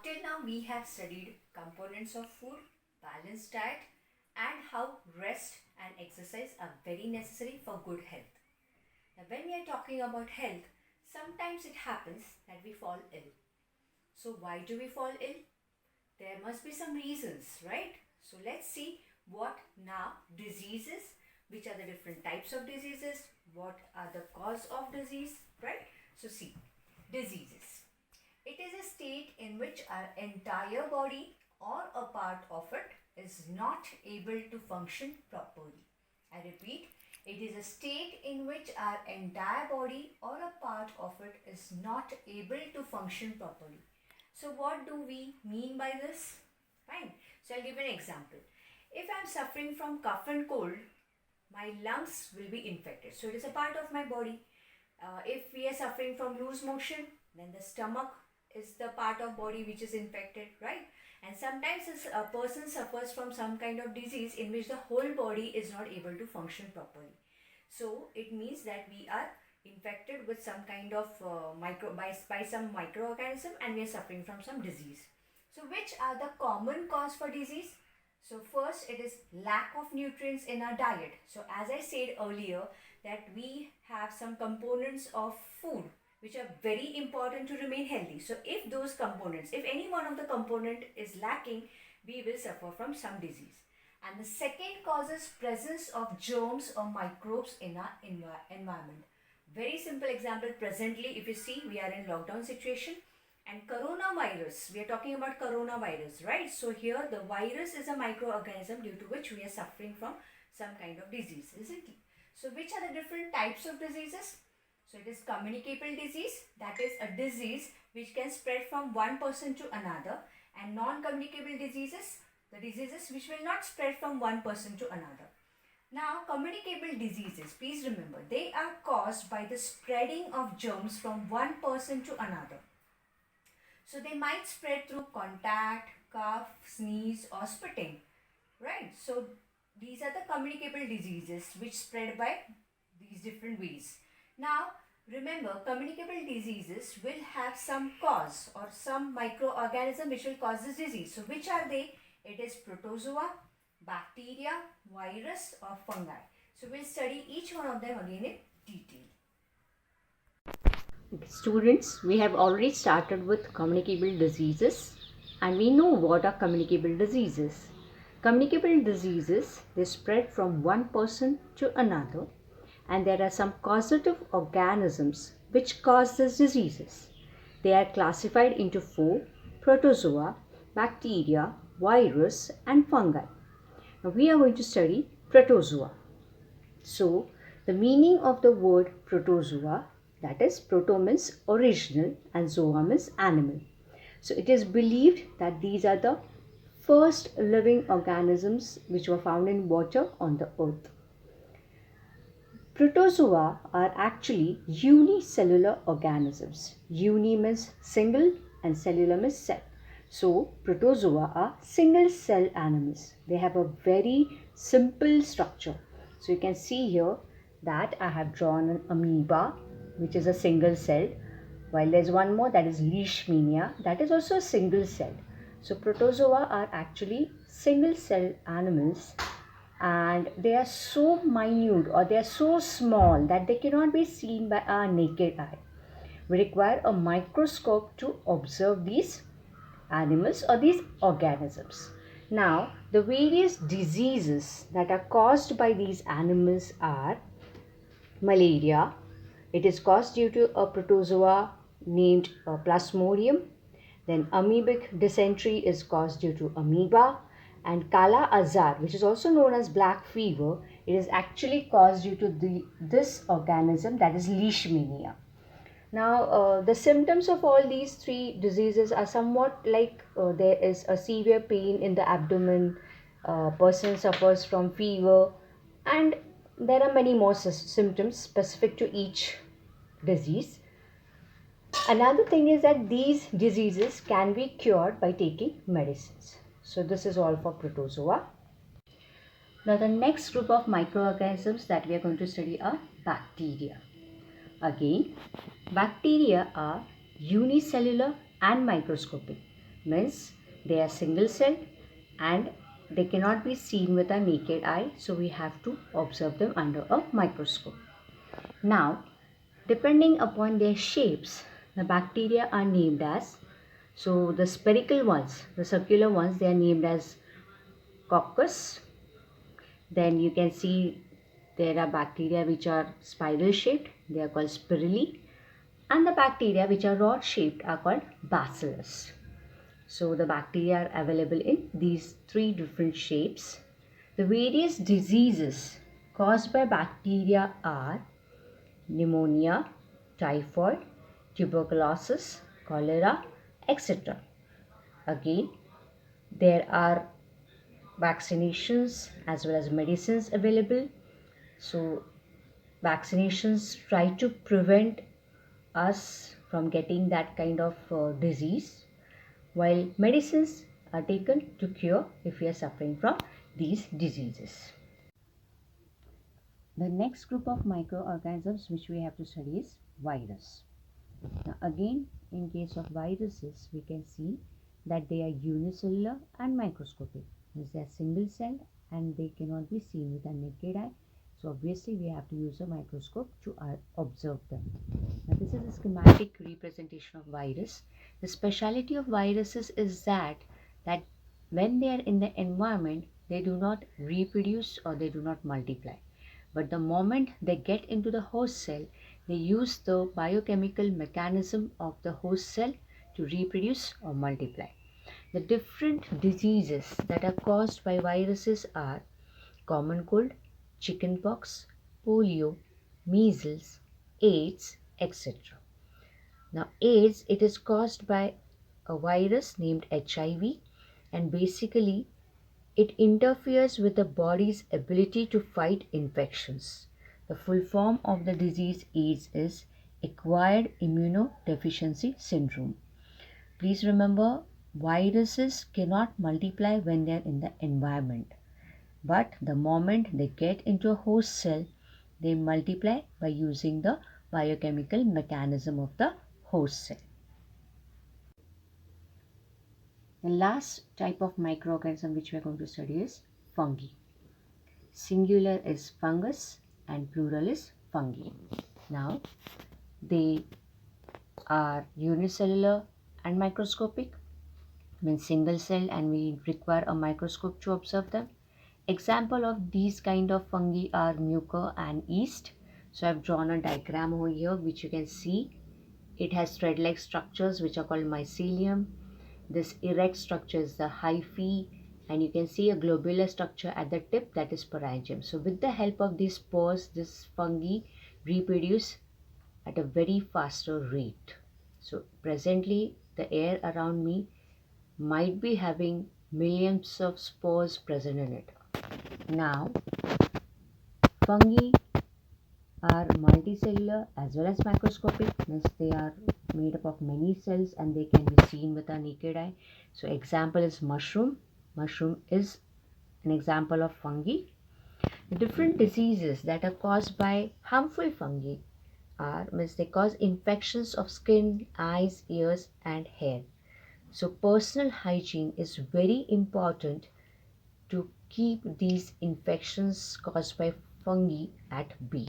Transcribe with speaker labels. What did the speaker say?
Speaker 1: till now we have studied components of food, balanced diet, and how rest and exercise are very necessary for good health. Now, when we are talking about health, sometimes it happens that we fall ill. So, why do we fall ill? There must be some reasons, right? So, let's see what now diseases, which are the different types of diseases, what are the cause of disease, right? So, see, diseases. It is a state in which our entire body or a part of it is not able to function properly. I repeat, it is a state in which our entire body or a part of it is not able to function properly. So what do we mean by this? Fine. So I'll give an example. If I'm suffering from cough and cold, my lungs will be infected. So it is a part of my body. If we are suffering from loose motion, then the stomach is the part of body which is infected, right? And sometimes a person suffers from some kind of disease in which the whole body is not able to function properly. So it means that we are infected with some kind of by some microorganism, and we are suffering from some disease. So which are the common cause for disease? So first, it is lack of nutrients in our diet. So as I said earlier, that we have some components of food which are very important to remain healthy. So if those components, if any one of the component is lacking, we will suffer from some disease. And the second cause is presence of germs or microbes in our environment. Very simple example, presently if you see, we are in lockdown situation, and coronavirus, we are talking about coronavirus, right? So here the virus is a microorganism due to which we are suffering from some kind of disease, isn't it? So which are the different types of diseases? So it is communicable disease, that is a disease which can spread from one person to another, and non-communicable diseases, the diseases which will not spread from one person to another. Now, communicable diseases, please remember, they are caused by the spreading of germs from one person to another. So they might spread through contact, cough, sneeze or spitting, right? So these are the communicable diseases which spread by these different ways. Now remember, communicable diseases will have some cause or some microorganism which will cause this disease. So which are they? It is protozoa, bacteria, virus or fungi. So we'll study each one of them again in detail.
Speaker 2: Students, we have already started with communicable diseases, and we know what are communicable diseases. Communicable diseases, they spread from one person to another, and there are some causative organisms which cause these diseases. They are classified into four: protozoa, bacteria, virus and fungi. Now we are going to study protozoa. So the meaning of the word protozoa, that is, proto means original and zoa means animal. So it is believed that these are the first living organisms which were found in water on the earth. Protozoa are actually unicellular organisms. Uni means single and cellular means cell. So protozoa are single cell animals. They have a very simple structure. So you can see here that I have drawn an amoeba, which is a single cell, while there's one more, that is leishmania, that is also a single cell. So protozoa are actually single cell animals, and they are so minute or they are so small that they cannot be seen by our naked eye. We require a microscope to observe these animals or these organisms. Now, the various diseases that are caused by these animals are malaria. It is caused due to a protozoa named Plasmodium. Then amoebic dysentery is caused due to amoeba, and Kala Azar, which is also known as black fever, it is actually caused due to this organism, that is leishmania. Now, the symptoms of all these three diseases are somewhat like there is a severe pain in the abdomen, person suffers from fever, and there are many more symptoms specific to each disease. Another thing is that these diseases can be cured by taking medicines. So this is all for protozoa. Now the next group of microorganisms that we are going to study are bacteria. Again, bacteria are unicellular and microscopic. means they are single celled and they cannot be seen with a naked eye, so we have to observe them under a microscope. Now, depending upon their shapes, the bacteria are named as, so the spherical ones, the circular ones, they are named as coccus. Then you can see there are bacteria which are spiral shaped, they are called spirally, and the bacteria which are rod shaped are called bacillus. So the bacteria are available in these three different shapes. The various diseases caused by bacteria are pneumonia, typhoid, tuberculosis, cholera, etc. Again, there are vaccinations as well as medicines available. So vaccinations try to prevent us from getting that kind of disease, while medicines are taken to cure if we are suffering from these diseases. The next group of microorganisms which we have to study is virus. Now again, in case of viruses, we can see that they are unicellular and microscopic. Means they are single celled and they cannot be seen with a naked eye. So obviously we have to use a microscope to observe them. Now this is a schematic representation of virus. The speciality of viruses is that when they are in the environment, they do not reproduce or they do not multiply. But the moment they get into the host cell, they use the biochemical mechanism of the host cell to reproduce or multiply. The different diseases that are caused by viruses are common cold, chickenpox, polio, measles, AIDS, etc. Now, AIDS, it is caused by a virus named HIV, and basically it interferes with the body's ability to fight infections. The full form of the disease AIDS is acquired immunodeficiency syndrome. Please remember, viruses cannot multiply when they are in the environment. But the moment they get into a host cell, they multiply by using the biochemical mechanism of the host cell. The last type of microorganism which we are going to study is fungi. Singular is fungus and plural is fungi. Now, they are unicellular and microscopic, means single cell, and we require a microscope to observe them. Example of these kind of fungi are mucor and yeast. So I've drawn a diagram over here which you can see. It has thread-like structures which are called mycelium. This erect structure is the hyphae, and you can see a globular structure at the tip, that is parenchyma. So with the help of these spores, this fungi reproduce at a very faster rate. So presently the air around me might be having millions of spores present in it. Now, fungi are multicellular as well as microscopic, means they are made up of many cells and they can be seen with a naked eye. So example is mushroom. Mushroom is an example of fungi. The different diseases that are caused by harmful fungi are, means they cause infections of skin, eyes, ears and hair. So personal hygiene is very important to keep these infections caused by fungi at bay.